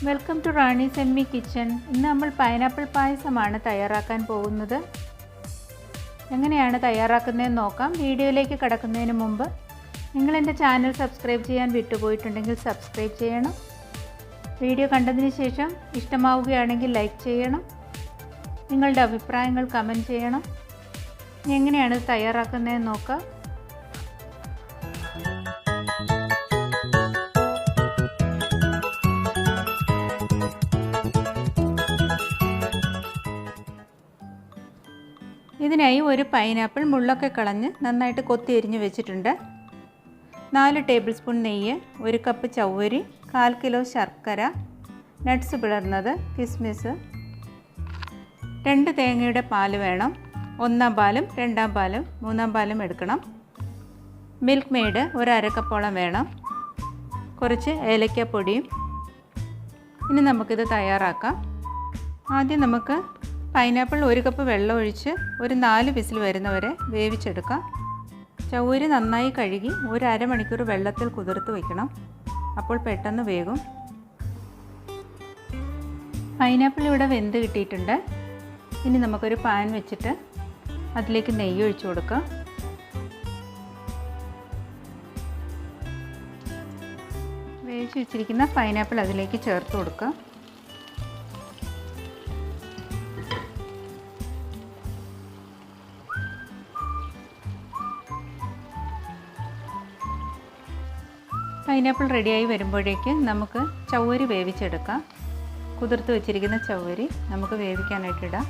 Welcome to Rani Semmi kitchen. ഇന്ന് നമ്മൾ pineapple പായസമാണ് തയ്യാറാക്കാൻ പോകുന്നത്. എങ്ങനെയാണ് തയ്യാറാക്കുന്നതെന്ന് നോക്കാം. വീഡിയോയിലേക്ക് കടക്കുന്നതിന് മുമ്പ് നിങ്ങൾ എൻ്റെ ചാനൽ സബ്സ്ക്രൈബ് ചെയ്യാൻ വിട്ടുപോയിട്ടുണ്ടെങ്കിൽ സബ്സ്ക്രൈബ് ചെയ്യണം. വീഡിയോ കണ്ടതിന് ശേഷം ഇഷ്ടമാവുകയാണെങ്കിൽ ലൈക്ക് ചെയ്യണം. നിങ്ങളുടെ അഭിപ്രായങ്ങൾ കമൻറ്റ് ചെയ്യണം. എങ്ങനെയാണ് തയ്യാറാക്കുന്നതെന്ന് നോക്കാം. ഇതിനായി ഒരു പൈനാപ്പിൾ മുള്ളൊക്കെ കളഞ്ഞ് നന്നായിട്ട് കൊത്തി എരിഞ്ഞ് വെച്ചിട്ടുണ്ട്. 4 ടേബിൾ സ്പൂൺ നെയ്യ്, 1 കപ്പ് ചവ്വരി, 1/4 കിലോ ശർക്കര, നട്ട്സ് പിളർന്നത്, കിസ്മിസ്, 2 തേങ്ങയുടെ പാല് വേണം. 1-ാം പാലും 2-ാം പാലും 3-ാം പാലും എടുക്കണം. മിൽക്ക് മെയ്ഡ് 1/2 കപ്പോളം വേണം. കുറച്ച് ഏലക്കപ്പൊടിയും. ഇനി നമുക്കിത് തയ്യാറാക്കാം. ആദ്യം നമുക്ക് പൈനാപ്പിൾ 1 കപ്പ് വെള്ളം ഒഴിച്ച് ഒരു 4 വിസിൽ വരുന്നവരെ വേവിച്ചെടുക്കാം. ചവ്വരി നന്നായി കഴുകി ഒരു അരമണിക്കൂർ വെള്ളത്തിൽ കുതിർത്ത് വയ്ക്കണം. അപ്പോൾ പെട്ടെന്ന് വേകും. പൈനാപ്പിൾ ഇവിടെ വെന്ത് കിട്ടിയിട്ടുണ്ട്. ഇനി നമുക്കൊരു പാൻ വെച്ചിട്ട് അതിലേക്ക് നെയ്യ് ഒഴിച്ചു കൊടുക്കാം. വേവിച്ച് വെച്ചിരിക്കുന്ന പൈനാപ്പിൾ അതിലേക്ക് ചേർത്ത് കൊടുക്കാം. പൈനാപ്പിൾ റെഡിയായി വരുമ്പോഴേക്ക് നമുക്ക് ചവ്വരി വേവിച്ചെടുക്കാം. കുതിർത്ത് വെച്ചിരിക്കുന്ന ചവ്വരി നമുക്ക് വേവിക്കാനായിട്ടിടാം.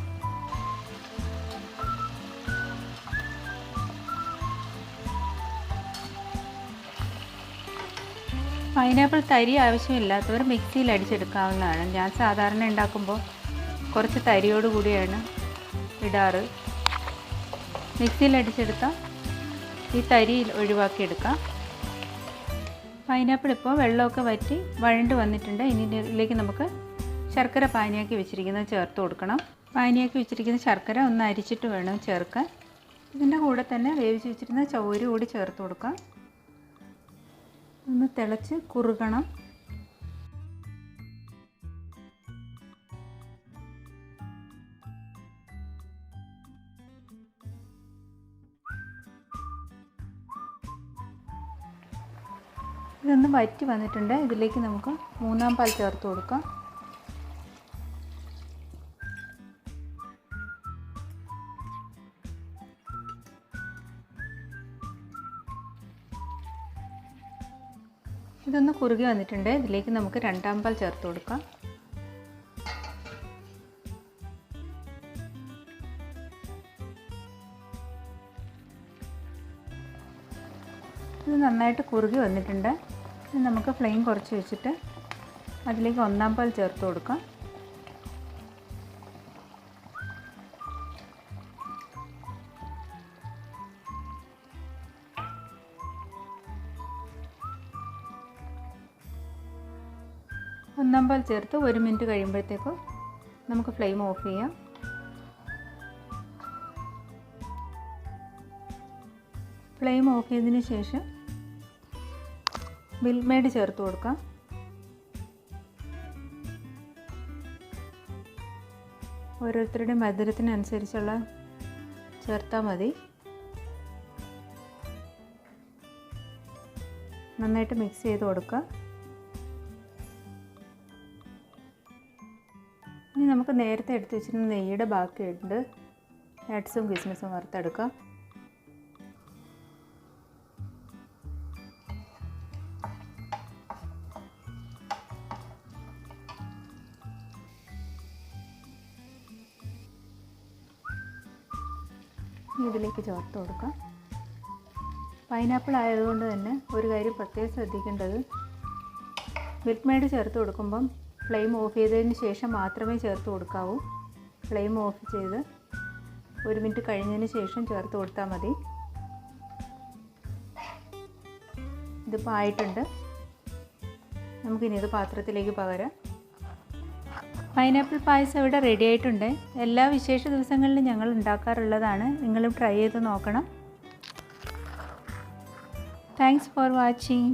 പൈനാപ്പിൾ തരി ആവശ്യമില്ലാത്തവർ മിക്സിയിൽ അടിച്ചെടുക്കാവുന്നതാണ്. ഞാൻ സാധാരണ ഉണ്ടാക്കുമ്പോൾ കുറച്ച് തരിയോട് കൂടിയാണ് ഇടാറ്. മിക്സിയിൽ അടിച്ചെടുത്താൽ ഈ തരി ഒഴിവാക്കിയെടുക്കാം. പൈനാപ്പിൾ ഇപ്പോൾ വെള്ളമൊക്കെ വറ്റി വഴണ്ട് വന്നിട്ടുണ്ട്. ഇനി ഇതിലേക്ക് നമുക്ക് ശർക്കര പാനിയാക്കി വെച്ചിരിക്കുന്നത് ചേർത്ത് കൊടുക്കണം. പാനിയാക്കി വെച്ചിരിക്കുന്ന ശർക്കര ഒന്ന് അരിച്ചിട്ട് വേണം ചേർക്കാൻ. ഇതിൻ്റെ കൂടെ തന്നെ വേവിച്ച് വെച്ചിരുന്ന ചവ്വരി കൂടി ചേർത്ത് കൊടുക്കാം. ഒന്ന് തിളച്ച് കുറുകണം. ഇതൊന്ന് വറ്റി വന്നിട്ടുണ്ട്. ഇതിലേക്ക് നമുക്ക് 3-ാം പാൽ ചേർത്ത് കൊടുക്കാം. ഇതൊന്ന് കുറുകി വന്നിട്ടുണ്ട്. ഇതിലേക്ക് നമുക്ക് 2-ാം പാൽ ചേർത്ത് കൊടുക്കാം. ഇത് നന്നായിട്ട് കുറുകി വന്നിട്ടുണ്ട്. ഇനി നമുക്ക് ഫ്ലെയിം കുറച്ച് വെച്ചിട്ട് അതിലേക്ക് 1-ാം പാൽ ചേർത്ത് കൊടുക്കാം. ഒന്നാം പാൽ ചേർത്ത് 1 മിനിറ്റ് കഴിയുമ്പോഴത്തേക്കും നമുക്ക് ഫ്ലെയിം ഓഫ് ചെയ്യാം. ഫ്ലെയിം ഓഫ് ചെയ്തതിന് ശേഷം മിൽക്ക് മെയ്ഡ് ചേർത്ത് കൊടുക്കാം. ഓരോരുത്തരുടെയും മധുരത്തിനനുസരിച്ചുള്ള ചേർത്താൽ മതി. നന്നായിട്ട് മിക്സ് ചെയ്ത് കൊടുക്കുക. ഇനി നമുക്ക് നേരത്തെ എടുത്ത് വെച്ചിരുന്ന നെയ്യുടെ ബാക്കിയുണ്ട്. നട്ട്സും കിസ്മിസും വറുത്തെടുക്കാം. ഇതിലേക്ക് ചേർത്ത് കൊടുക്കാം. പൈനാപ്പിൾ ആയതുകൊണ്ട് തന്നെ ഒരു കാര്യം പ്രത്യേകം ശ്രദ്ധിക്കേണ്ടത്, മിൽക്ക് മെയ്ഡ് ചേർത്ത് കൊടുക്കുമ്പം ഫ്ലെയിം ഓഫ് ചെയ്തതിന് ശേഷം മാത്രമേ ചേർത്ത് കൊടുക്കാവൂ. ഫ്ലെയിം ഓഫ് ചെയ്ത് 1 മിനിറ്റ് കഴിഞ്ഞതിന് ശേഷം ചേർത്ത് കൊടുത്താൽ മതി. ഇതിപ്പോൾ ആയിട്ടുണ്ട്. നമുക്കിനി ഇത് പാത്രത്തിലേക്ക് പകരാം. പൈനാപ്പിൾ പായസം ഇവിടെ റെഡി ആയിട്ടുണ്ട്. എല്ലാ വിശേഷ ദിവസങ്ങളിലും ഞങ്ങൾ ഉണ്ടാക്കാറുള്ളതാണ്. നിങ്ങളും ട്രൈ ചെയ്ത് നോക്കണം. Thanks for watching.